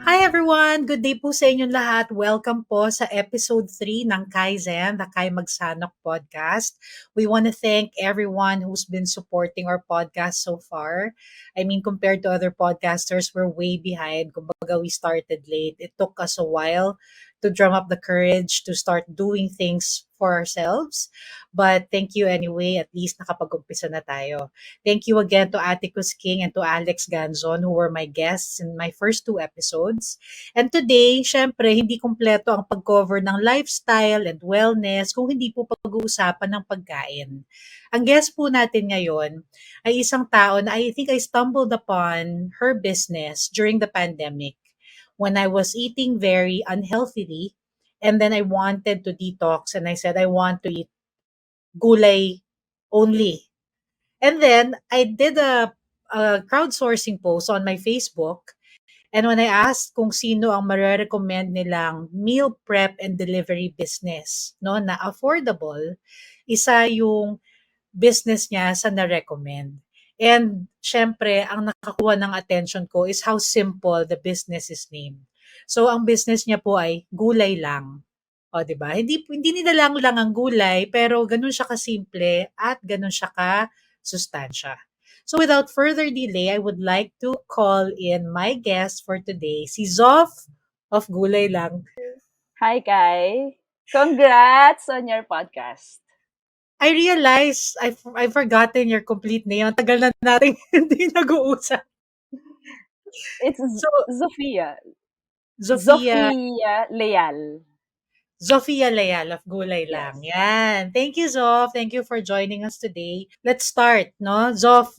Hi everyone! Good day po sa inyong lahat. Welcome po sa episode 3 ng Kaizen, the Kai Magsanok podcast. We want to thank everyone who's been supporting our podcast so far. I mean, compared to other podcasters, we're way behind. Kumbaga, we started late. It took us a while to drum up the courage to start doing things for ourselves. But thank you anyway. At least nakapag-umpisa na tayo. Thank you again to Atticus King and to Alex Ganzon who were my guests in my first two episodes. And today, syempre, hindi kumpleto ang pag-cover ng lifestyle and wellness kung hindi po pag-uusapan ng pagkain. Ang guest po natin ngayon ay isang tao na I think I stumbled upon her business during the pandemic when I was eating very unhealthily and then I wanted to detox and I said I want to eat gulay only. And then I did a crowdsourcing post on my Facebook. And when I asked kung sino ang mare-recommend nilang meal prep and delivery business, no, na affordable, isa yung business niya sa na-recommend. And syempre, ang nakakuha ng attention ko is how simple the business is named. So, ang business niya po ay gulay lang. O, di ba? Hindi nila lang ang gulay, pero ganun siya kasimple at ganun siya ka-sustansya. So, without further delay, I would like to call in my guest for today, si Zof of Gulay Lang. Hi, Kai. Congrats on your podcast. I realize I've forgotten your complete name. Ang tagal na natin hindi nag-uusap. It's So, Zofia. Zofia Zofia Leal. Zofia Leal of Gulay Lang. Yes. Yan. Thank you, Zof. Thank you for joining us today. Let's start, no? Zof,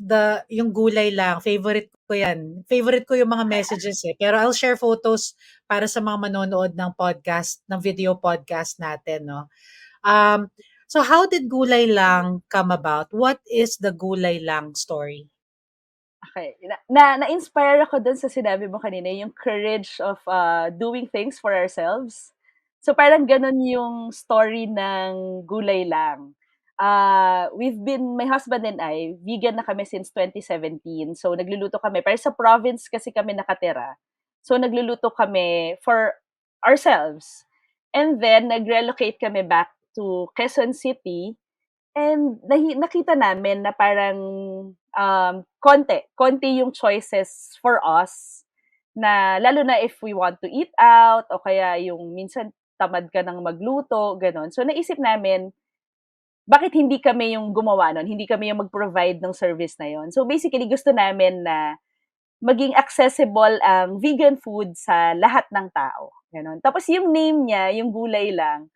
yung Gulay Lang, favorite ko yan. Favorite ko yung mga messages eh. Pero I'll share photos para sa mga manonood ng podcast, ng video podcast natin, no? Um, so how did Gulay Lang come about? What is the Gulay Lang story? Okay. Na-inspire ako dun sa sinabi mo kanina, yung courage of doing things for ourselves. So parang ganun yung story ng Gulay Lang. My husband and I, vegan na kami since 2017. So nagluluto kami. Pero sa province kasi kami nakatira. So nagluluto kami for ourselves. And then nag-relocate kami back to Quezon City. And nakita namin na parang konti yung choices for us na lalo na if we want to eat out o kaya yung minsan tamad ka ng magluto, gano'n. So naisip namin, bakit hindi kami yung gumawa nun? Hindi kami yung mag-provide ng service na yon. So basically, gusto namin na maging accessible ang vegan food sa lahat ng tao. Gano'n. Tapos yung name niya, yung gulay lang,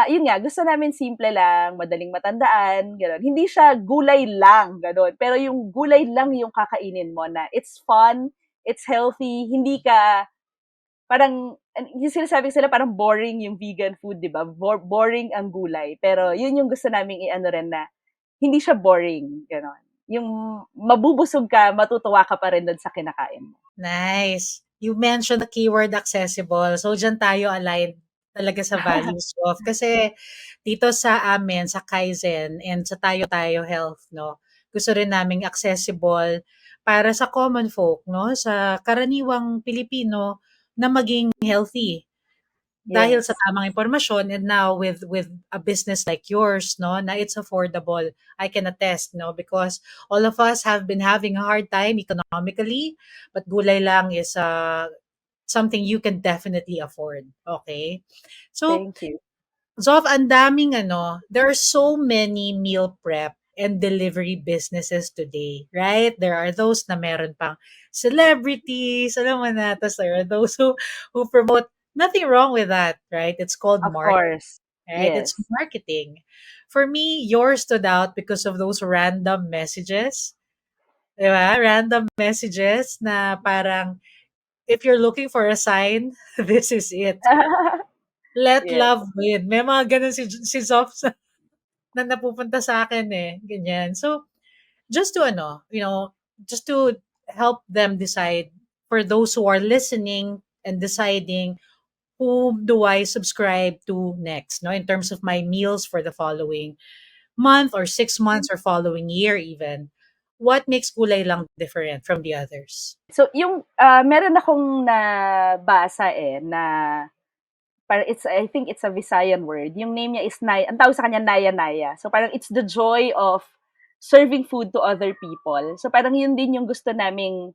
yun nga, gusto namin simple lang, madaling matandaan, gano'n. Hindi siya gulay lang, gano'n. Pero yung gulay lang yung kakainin mo na it's fun, it's healthy, hindi ka, parang, yung sinasabi sila parang boring yung vegan food, di ba? Boring ang gulay. Pero yun yung gusto namin i-ano rin na, hindi siya boring, gano'n. Yung mabubusog ka, matutuwa ka pa rin dun sa kinakain mo. Nice. You mentioned the keyword accessible. So, dyan tayo aligned talaga sa values of. Kasi dito sa amin, sa Kaizen and sa Tayo Tayo Health, no, gusto rin naming accessible para sa common folk, no, sa karaniwang Pilipino na maging healthy dahil sa Yes. tamang impormasyon and now with a business like yours, no, na it's affordable. I can attest, no, because all of us have been having a hard time economically, but gulay lang is something you can definitely afford. Okay? So, Thank you. Zof, ang daming there are so many meal prep and delivery businesses today, right? There are those na meron pang celebrities, alam mo na, tas there are those who promote nothing wrong with that, right? It's called Of marketing, course. right? It's Yes. marketing. For me, yours stood out because of those random messages. Di ba? Random messages na parang, if you're looking for a sign, this is it. Let Yes. love win. May mga ganun si Zof na napupunta sa akin eh, ganyan. So, just to just to help them decide for those who are listening and deciding whom do I subscribe to next, no, in terms of my meals for the following month or 6 months or following year even. what makes gulay lang different from the others? So yung meron akong nabasa na parang I think it's a Visayan word. Yung name niya is Nay, ang tawag sa kanya Naya Naya. So parang it's the joy of serving food to other people. So parang yun din yung gusto naming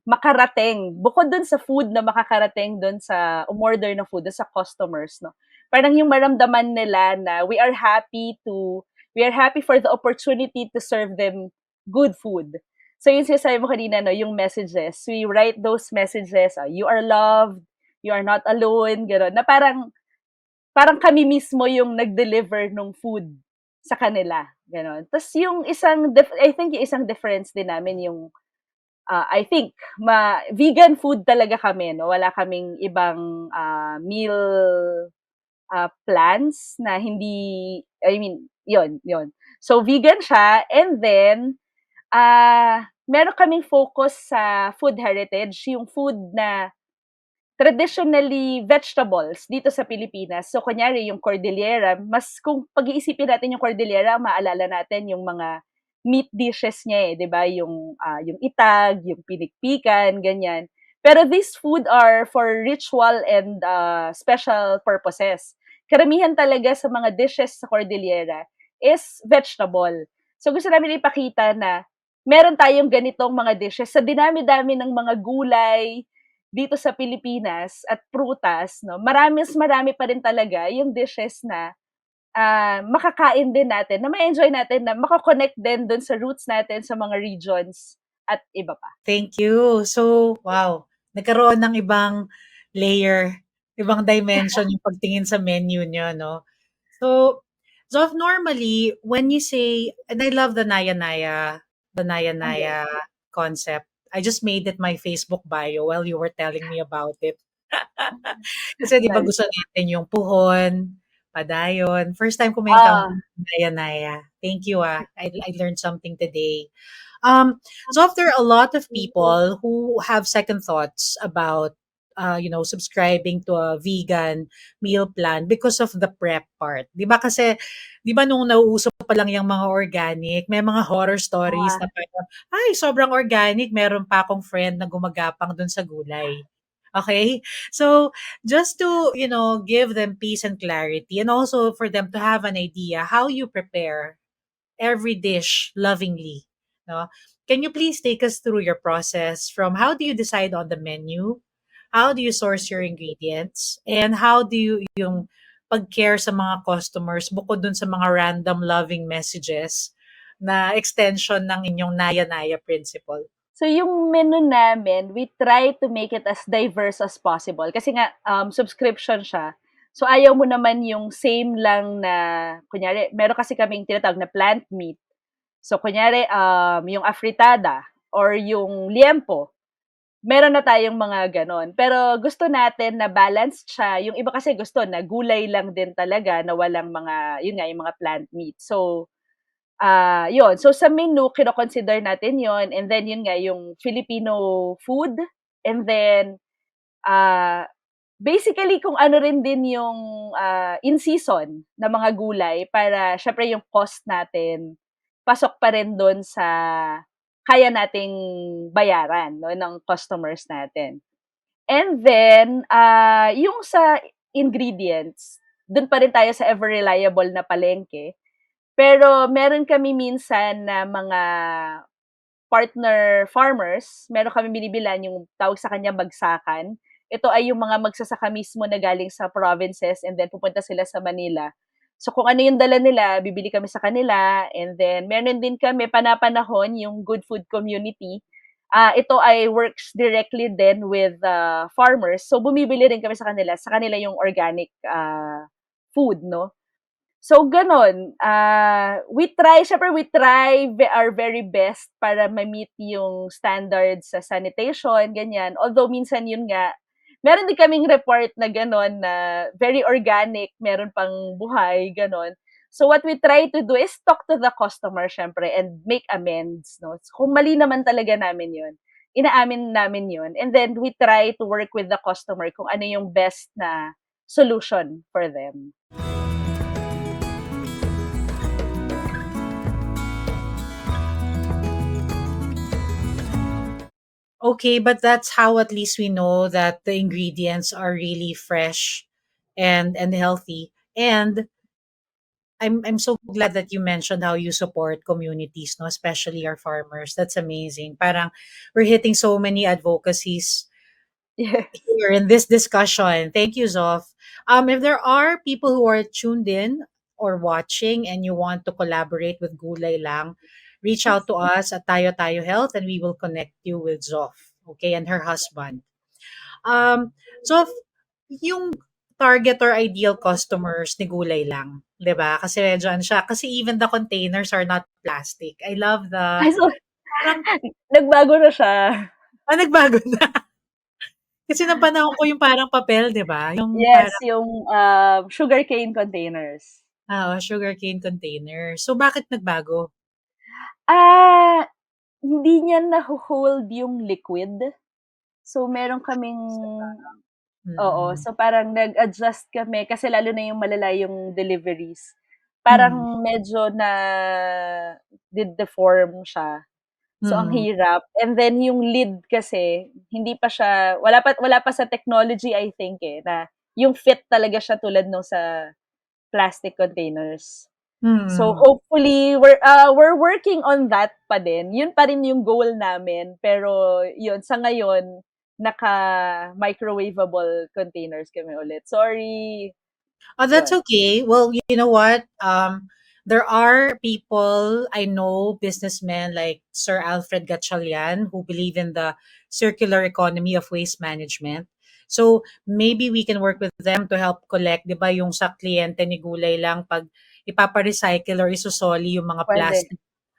makarating. Bukod dun sa food na makakarating dun sa umorder na food, dun sa customers, no. Parang yung maramdaman nila na we are happy for the opportunity to serve them good food. So yung sinasabi mo kanina, no, yung messages, we write those messages, you are loved, you are not alone, gano'n. Na parang kami mismo yung nag-deliver nung food sa kanila, gano'n. Tapos yung I think yung isang difference din namin yung, I think, vegan food talaga kami, no? Wala kaming ibang meal plans na hindi, I mean, yon. So, vegan siya, and then, meron kaming focus sa food heritage, yung food na traditionally vegetables dito sa Pilipinas. So kunyari yung Cordillera, mas kung pag-iisipin natin yung Cordillera, maalala natin yung mga meat dishes niya 'di ba? Yung itag, yung pinikpikan, ganyan. Pero these food are for ritual and special purposes. Karamihan talaga sa mga dishes sa Cordillera is vegetable. So gusto namin ipakita na meron tayong ganitong mga dishes sa dinami-dami ng mga gulay dito sa Pilipinas at prutas, no, marami pa rin talaga yung dishes na makakain din natin, na ma-enjoy natin, na mako-connect din dun sa roots natin sa mga regions at iba pa. Thank you. So, wow, nagkaroon ng ibang layer, ibang dimension yung pagtingin sa menu niyo, no? So, normally, when you say, and I love the Naya Naya, Oh, yes. concept. I just made it my Facebook bio while you were telling me about it. Kasi di ba Nice. gusto natin yung puhon, padayon. First time ko may encounter Ah, ng Naya Naya. Thank you, ah. I learned something today. So if there are a lot of people who have second thoughts about, subscribing to a vegan meal plan because of the prep part. Di ba kasi, di ba nung nauuso pa lang yung mga organic, may mga horror stories ah, na parang, ay, sobrang organic, meron pa akong friend na gumagapang dun sa gulay. Okay? So, just to, give them peace and clarity and also for them to have an idea how you prepare every dish lovingly. No? Can you please take us through your process from how do you decide on the menu? How do you source your ingredients? And how do you yung pag-care sa mga customers bukod dun sa mga random loving messages na extension ng inyong Naya-Naya principle? so yung menu namin, we try to make it as diverse as possible. Kasi nga, subscription siya. So ayaw mo naman yung same lang na, kunyari, meron kasi kaming tinatawag na plant meat. So kunyari, yung afritada or yung liempo, meron na tayong mga ganon. Pero gusto natin na balanced siya. Yung iba kasi gusto na gulay lang din talaga na walang mga, yun nga, yung mga plant meat. So, yun. So, sa menu, kino-consider natin yun. And then, yun nga, yung Filipino food. And then, ah, basically, kung ano rin din yung in season na mga gulay para, syempre, yung cost natin, pasok pa rin doon sa kaya nating bayaran, no, ng customers natin. And then, yung sa ingredients, dun pa rin tayo sa ever reliable na palengke. Pero meron kami minsan na mga partner farmers, meron kami binibilan yung tawag sa kanya bagsakan. Ito ay yung mga magsasaka mismo na galing sa provinces and then pupunta sila sa Manila. So kung ano yung dala nila, bibili kami sa kanila, and then meron din kami panapanahon yung Good Food Community. Ito ay works directly then with farmers. So bumibili rin kami sa kanila yung organic food, no? So gano'n, we try our very best para ma-meet yung standards sa sanitation, ganyan. Although minsan yun nga, meron din kaming report na gano'n na very organic, meron pang buhay, gano'n. So what we try to do is talk to the customer siyempre and make amends, no. So, kung mali naman talaga namin yun, inaamin namin yun, and then we try to work with the customer kung ano yung best na solution for them. Okay, but that's how at least we know that the ingredients are really fresh and healthy. And I'm so glad that you mentioned how you support communities, no, especially our farmers. That's amazing. Parang we're hitting so many advocacies Yeah. here in this discussion. Thank you, Zof. If there are people who are tuned in or watching and you want to collaborate with Gulay Lang, reach out to us at Tayo Tayo Health and we will connect you with Zof, okay, and her husband. Zof, yung target or ideal customers ni Gulay Lang, 'di ba? Kasi medyo ano siya, kasi even the containers are not plastic. I love the Ay, so parang nagbago na siya. nagbago na. Kasi nung panahon ko yung parang papel, 'di ba? Yung Yes, parang yung, sugarcane containers. sugarcane container. So, bakit nagbago? Ah, hindi niya naho-hold yung liquid. So, meron kaming oo, Mm. so parang nag-adjust kami kasi lalo na yung malala yung deliveries. Mm. Parang medyo na de-deform siya. So, ang Mm. hirap. And then yung lid kasi hindi pa siya wala pa sa technology I think, eh, na yung fit talaga siya tulad nung sa plastic containers. So, Mm. hopefully we're working on that pa din. Yun pa rin yung goal namin, pero yun sa ngayon naka-microwavable containers kami ulit. Sorry, Oh, that's yun. okay. Well, you know what? There are people I know, businessmen like Sir Alfred Gatchalian, who believe in the circular economy of waste management. So maybe we can work with them to help collect, 'di ba, yung sa kliyente ni Gulay Lang pag ipapa-recycle or isusoli yung mga Puwede. plastic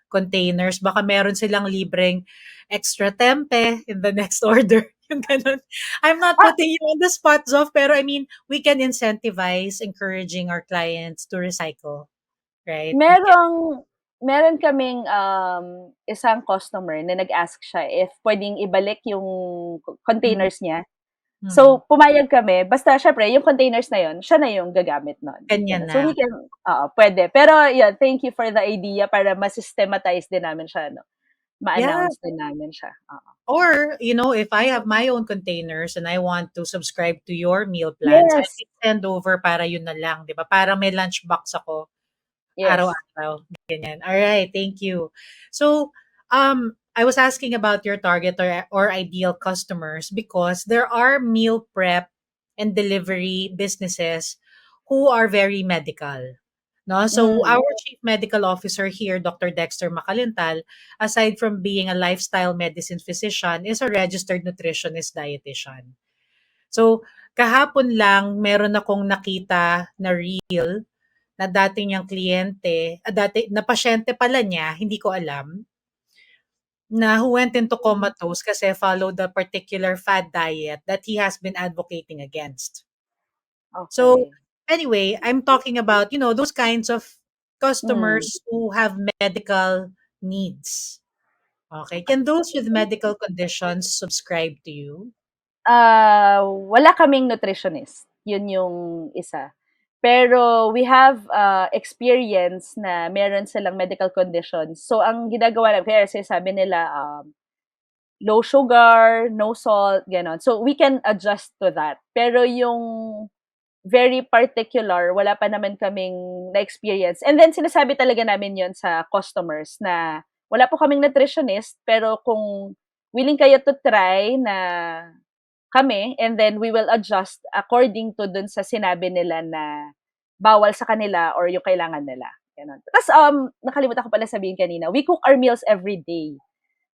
containers, baka meron silang libreng extra tempe in the next order, yung gano'n. I'm not Ah, putting you on the spot, Zof, pero I mean, we can incentivize encouraging our clients to recycle, right? We can. meron kaming, isang customer na nag-ask siya if puwedeng ibalik yung Mm. containers niya. Mm. So, pumayag kami basta siyempre yung containers na yun, siya na yung gagamit nun, Ganyan gano'n. na. So, we can oo, puwede. Pero yun, thank you for the idea para ma-systematize din namin siya 'no, Yeah. ma-announce din namin siya, oo. Or, if I have my own containers and I want to subscribe to your meal plans, I Yes, can send over para yun na lang, 'di ba? Para may lunchbox ako yes. araw-araw, ganyan. Alright, thank you. So, I was asking about your target or ideal customers because there are meal prep and delivery businesses who are very medical. No, so Hmm, our chief medical officer here, Dr. Dexter Makalintal, aside from being a lifestyle medicine physician, is a registered nutritionist dietitian. So, kahapon lang meron akong nakita na reel na dati niyang kliyente, na pasyente pala niya, hindi ko alam, na who went into comatose kasi followed the particular fad diet that he has been advocating against. So, okey. anyway, I'm talking about, those kinds of Hmm. customers who have medical needs. Okay. Can those with medical conditions subscribe to you? Wala kaming nutritionist, yun yung isa. Pero we have, experience na meron silang medical conditions. So, ang ginagawa namin kaya sinasabi nila, low sugar, no salt, gano'n. So, we can adjust to that. Pero yung very particular, wala pa naman kaming na-experience. And then sinasabi talaga namin yon sa customers na wala po kaming nutritionist, pero kung willing kayo to try na kami, and then we will adjust according to dun sa sinabi nila na bawal sa kanila or yung kailangan nila, gano'n. Ta's, nakalimutan ko pala sabihin kanina, we cook our meals every day.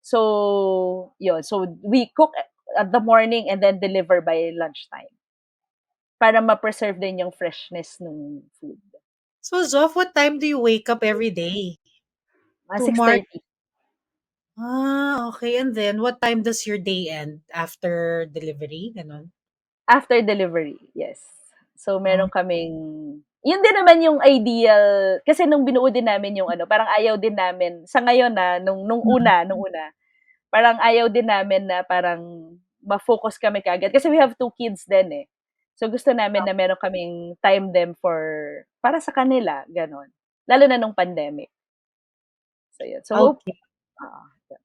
So, yun. So, we cook at the morning and then deliver by lunchtime para ma-preserve din yung freshness nung food. So, Zof, what time do you wake up every day to mark? 6:30 Okay. And then, what time does your day end after delivery? Ganon. after delivery, yes. So, Oh. meron kaming yun din naman yung ideal kasi nung binuo din namin yung ano, parang ayaw din namin sa ngayon, Mm. nung una, parang ayaw din namin na parang ma-focus kami kaagad kasi we have 2 kids din, eh. So, gusto namin na meron kaming time din para sa kanila, gano'n. Lalo na nung pandemic. So, yun. So, hope Okay. oo, yun.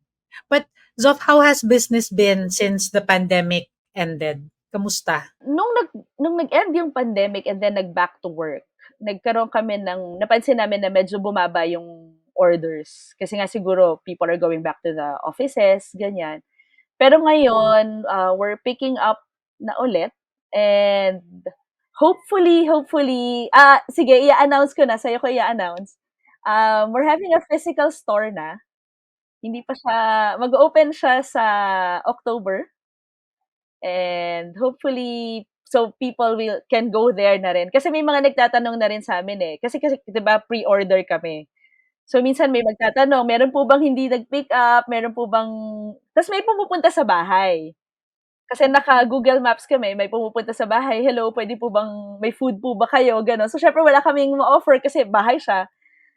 But Zof, how has business been since the pandemic ended? Kamusta? Nung nag-end yung pandemic and then nag-back to work, nagkaroon kami napansin namin na medyo bumaba yung orders. Kasi nga siguro people are going back to the offices, ganyan. Pero ngayon, we're picking up na ulit and hopefully, sige, i-announce ko na, sa'yo ko i-announce. We're having a physical store na. Hindi pa siya, mag-open siya sa October. And hopefully, so people can go there na rin. Kasi may mga nagtatanong na rin sa amin eh. Kasi 'di ba pre-order kami. So minsan may magtatanong, meron po bang hindi nag-pick up? Meron po bang tas may pumupunta sa bahay. Kasi naka-Google Maps kami, may pumupunta sa bahay, "Hello, pwede po bang may food po ba kayo?" Gano'n. So syempre wala kaming ma-offer kasi bahay siya.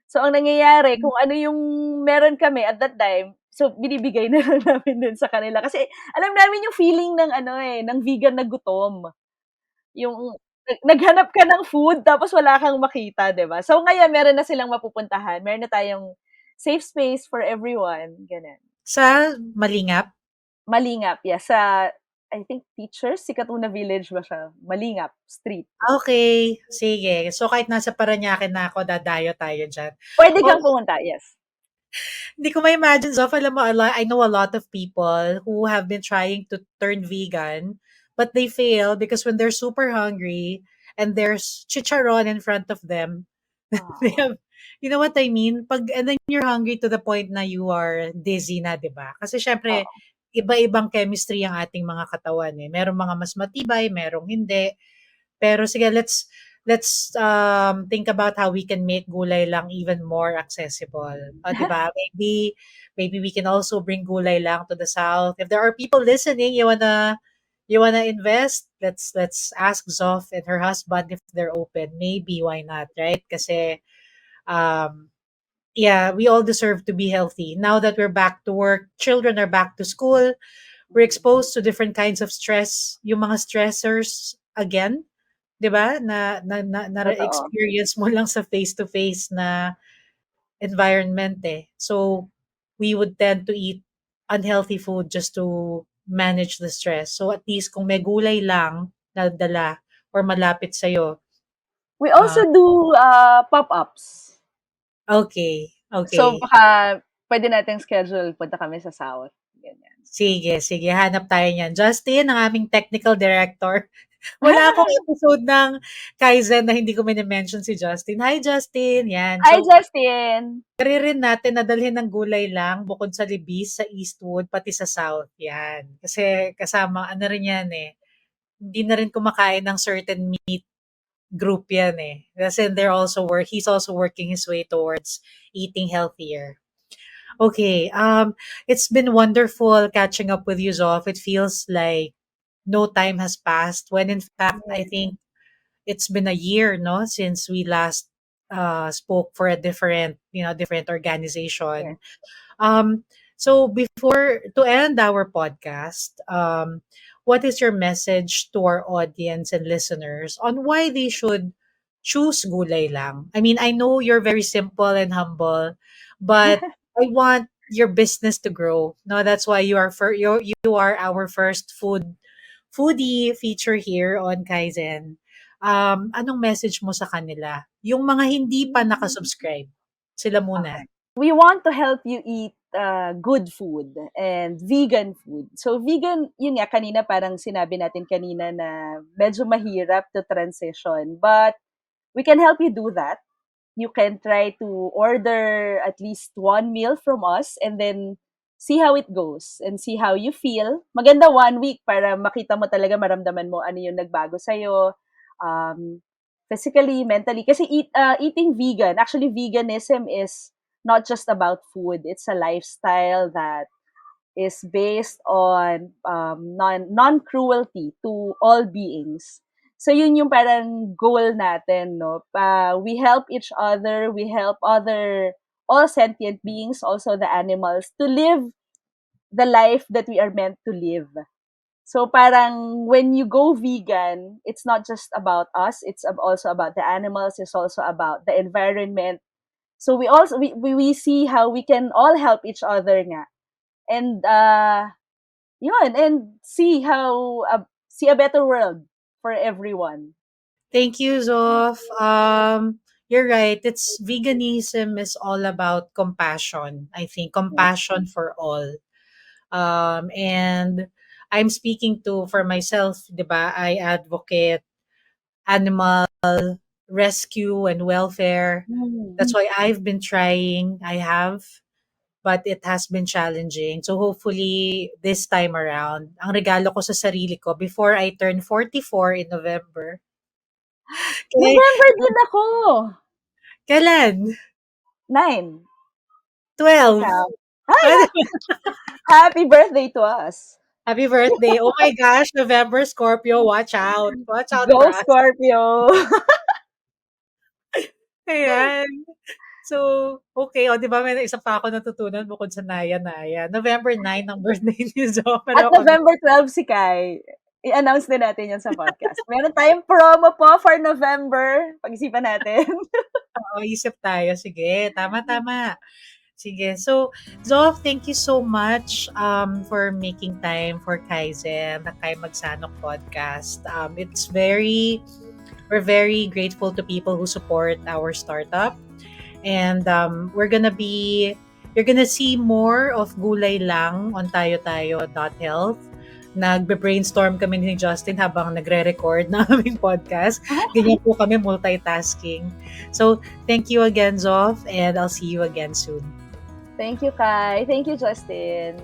So ang nangyayari kung ano yung meron kami at that time, so binibigay na lang namin din sa kanila. Kasi alam namin yung feeling ng ano, eh, ng vegan na gutom. Yung naghanap ka ng food tapos wala kang makita, 'di ba? So ngayon meron na silang mapupuntahan, meron na tayong safe space for everyone, gano'n. Sa Malingap? Malingap, yeah, sa I think Teachers, si Katuna Village ba siya? Malingap Street. Okay, sige. So kahit nasa Parañaque na ako, dadayo tayo diyan. Puwede Oh, kang pumunta, yes. hindi ko ma-imagine, Zof, alam mo, I know a lot of people who have been trying to turn vegan, but they fail because when they're super hungry and there's chicharon in front of them, they Oo, have, you know what I mean? And then you're hungry to the point na you are dizzy na, di ba? Kasi syempre, oo. iba-ibang chemistry ang ating mga katawan eh. Merong mga mas matibay, merong hindi. Pero sige, let's think about how we can make gulay lang even more accessible. 'Di ba? Maybe we can also bring gulay lang to the south. If there are people listening, you wanna invest, let's ask Zof and her husband if they're open. Maybe why not, right? Kasi um yeah, we all deserve to be healthy. Now that we're back to work, children are back to school, we're Mm, exposed to different kinds of stress, yung mga stressors again, 'di ba? totoo. Na-experience mo lang sa face-to-face na environment eh. So, we would tend to eat unhealthy food just to manage the stress. So, at least kung may gulay lang na dala or malapit sa'yo, We ah, also do, pop-ups. okay, So okay. baka puwede nating schedule punta kami sa South, ganyan. Sige, sige, hanap tayo niyan. Justin, ang aming technical director. Wala akong episode ng Kaizen na hindi ko mini-mention si Justin. Hi, Justin. Yan. Hi, So, Justin! carry rin natin na dalhin ng gulay lang bukod sa Libis, sa Eastwood, pati sa South. Yan. Kasi kasama, ano rin yan eh. Hindi na rin kumakain ng certain meat group yan eh. Kasi he's also working his way towards eating healthier. Okay. It's been wonderful catching up with you, Zoff. It feels like no time has passed when in fact I Yes, think it's been a year, no, since we last spoke for a different yes. organization. Um, so before to end our podcast, what is your message to our audience and listeners on why they should choose gulay lang? I mean, I know you're very simple and humble, but I want your business to grow. No, that's why you are our first foodie feature here on Kaizen. Anong message mo sa kanila? Yung mga hindi pa nakasubscribe, sila muna. Okay. We want to help you eat, good food and vegan food. So vegan, yun nga kanina parang sinabi natin kanina na medyo mahirap to transition, but we can help you do that. You can try to order at least one meal from us and then see how it goes and see how you feel. Maganda 1 week para makita mo talaga, maramdaman mo ano yung nagbago sa'yo, um, physically, mentally. Kasi eating vegan, actually veganism is not just about food. It's a lifestyle that is based on non-cruelty to all beings. So yun yung parang goal natin, no? We help each other, we help all sentient beings, also the animals, to live the life that we are meant to live. So parang when you go vegan, it's not just about us, it's also about the animals, it's also about the environment. So we see how we can all help each other nga. And yun, and see a better world for everyone. Thank you, Zof. You're right. It's veganism is all about compassion. I think compassion for all. And I'm speaking to for myself, 'di ba? I advocate animal rescue and welfare. Mm. That's why I've been trying. I have, but it has been challenging. So hopefully this time around, ang regalo ko sa sarili ko before I turn 44 in November. Okay, November din ako. kailan? 9. 12. Ikaw. Ay, Ano? happy birthday to us. Happy birthday. Oh my gosh, November Scorpio, watch out. Watch out for Go us. Scorpio. Ayan. So, okay. O, di ba may isa pa ako natutunan bukod sa Naya-Naya. November 9 ang birthday ni Zo. At Pero ako, November 12 si Kai. I-announce din natin yan sa podcast. Meron tayong promo po for November. Pag-isipan natin. isip tayo. Sige, tama-tama. Sige. So, Zof, thank you so much for making time for Kaizen, the Kai Magsanok podcast. We're very grateful to people who support our startup. And you're gonna see more of Gulay Lang on tayotayo.health. Nagbe-brainstorm kami ni Justin habang nagre-record ng aming podcast. Ganyan po kami multitasking. So, thank you again, Zof, and I'll see you again soon. Thank you, Kai. Thank you, Justin.